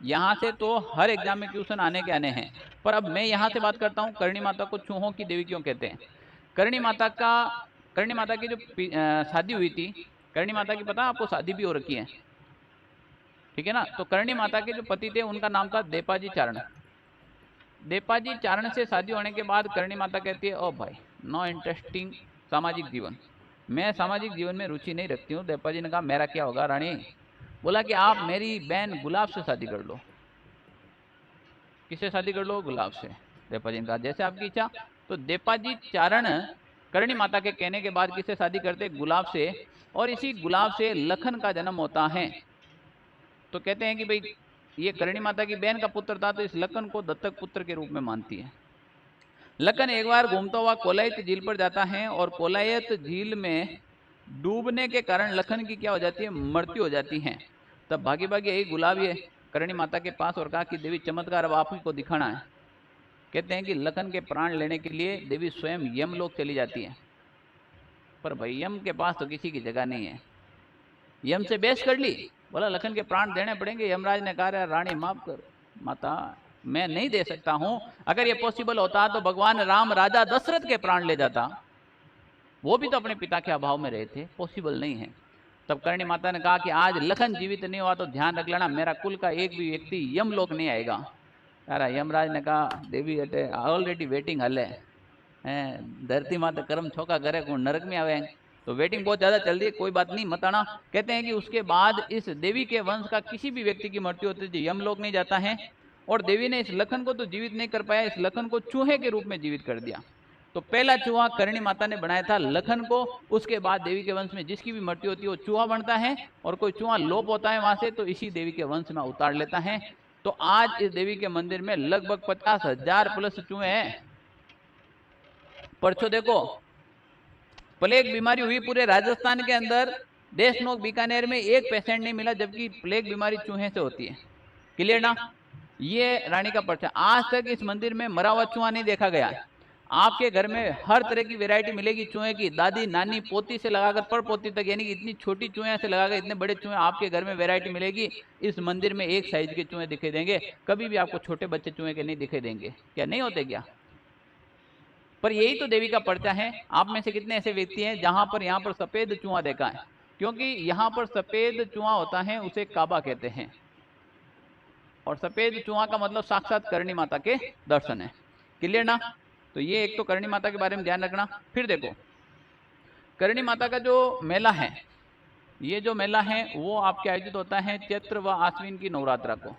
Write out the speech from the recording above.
यहाँ से तो हर एग्जाम में क्वेश्चन आने के आने हैं, पर अब मैं यहाँ से बात करता हूँ करणी माता को चूहों की देवी क्यों कहते हैं। करणी माता की जो शादी हुई थी, करणी माता की पता आपको शादी भी हो रखी है, ठीक है ना। तो करणी माता के जो पति थे उनका नाम था देपाजी चारण। देपाजी चारण से शादी होने के बाद करणी माता कहती है, ओ भाई नो इंटरेस्टिंग सामाजिक जीवन, मैं सामाजिक जीवन में रुचि नहीं रखती हूँ। देपाजी ने कहा मेरा क्या होगा रानी। बोला कि आप मेरी बहन गुलाब से शादी कर लो। किससे शादी कर लो? गुलाब से। देपाजी ने कहा जैसे आपकी इच्छा। तो देपाजी चारण करणी माता के कहने के बाद किससे शादी करते? गुलाब से। और इसी गुलाब से लखन का जन्म होता है। तो कहते हैं कि भाई ये करणी माता की बहन का पुत्र था, तो इस लखन को दत्तक पुत्र के रूप में मानती है। लखन एक बार घूमता हुआ कोलायत झील पर जाता है और कोलायत झील में डूबने के कारण लखन की क्या हो जाती है? मृत्यु हो जाती है। तब भागी भागी यही गुलाब ये करणी माता के पास और कहा कि देवी चमत्कार अब आप ही को दिखाना है। कहते हैं कि लखन के प्राण लेने के लिए देवी स्वयं यमलोक चली जाती है, पर भाई यम के पास तो किसी की जगह नहीं है। यम से बहस कर ली, बोला लखन के प्राण देने पड़ेंगे। यमराज ने कहा रानी माफ कर माता, मैं नहीं दे सकता हूं। अगर ये पॉसिबल होता तो भगवान राम राजा दशरथ के प्राण ले जाता, वो भी तो अपने पिता के अभाव में रहे थे, पॉसिबल नहीं है। तब करणी माता ने कहा कि आज लखन जीवित नहीं हुआ तो ध्यान रख लेना मेरा कुल का एक भी व्यक्ति यमलोक नहीं आएगा। अरे यमराज ने कहा देवी अटे ऑलरेडी वेटिंग हले धरती माता कर्म छोका करे को नरक में आवे, तो वेटिंग बहुत ज्यादा चल रही है, कोई बात नहीं मत आना। कहते हैं कि उसके बाद इस देवी के वंश का किसी भी व्यक्ति की मृत्यु होती थी यमलोक नहीं जाता है। और देवी ने इस लखन को तो जीवित नहीं कर पाया, इस लखन को चूहे के रूप में जीवित कर दिया। तो पहला चूहा करणी माता ने बनाया था लखन को। उसके बाद देवी के वंश में जिसकी भी मृत्यु होती है वो चूहा बनता है, और कोई चूहा लोप होता है वहां से तो इसी देवी के वंश में उतार लेता है। तो आज इस देवी के मंदिर में लगभग 50,000 प्लस चूहे हैं। परसों देखो प्लेग बीमारी हुई पूरे राजस्थान के अंदर, देशनोक बीकानेर में एक पेशेंट नहीं मिला, जबकि प्लेग बीमारी चूहे से होती है। क्लियर ना? ये रानी का पर्चा। आज तक इस मंदिर में मरा हुआ चूहा नहीं देखा गया। आपके घर में हर तरह की वैरायटी मिलेगी चूहे की, दादी नानी पोती से लगाकर पर पोती तक, यानी कि इतनी छोटी चूहे से लगाकर इतने बड़े चूहे आपके घर में वैरायटी मिलेगी। इस मंदिर में एक साइज के चूहे दिखाई देंगे, कभी भी आपको छोटे बच्चे चूहे के नहीं दिखाई देंगे। क्या नहीं होते क्या? पर यही तो देवी का पर्चा है। आप में से कितने ऐसे व्यक्ति हैं जहां पर यहाँ पर सफेद चूहा देखा है? क्योंकि यहाँ पर सफेद चूहा होता है उसे काबा कहते हैं, और सफेद चूहा का मतलब साक्षात करणी माता के दर्शन है। क्लियर ना? तो ये एक तो करणी माता के बारे में ध्यान रखना। फिर देखो करणी माता का जो मेला है, ये जो मेला है वो आपके आयोजित होता है चैत्र व आश्विन की नवरात्रा को।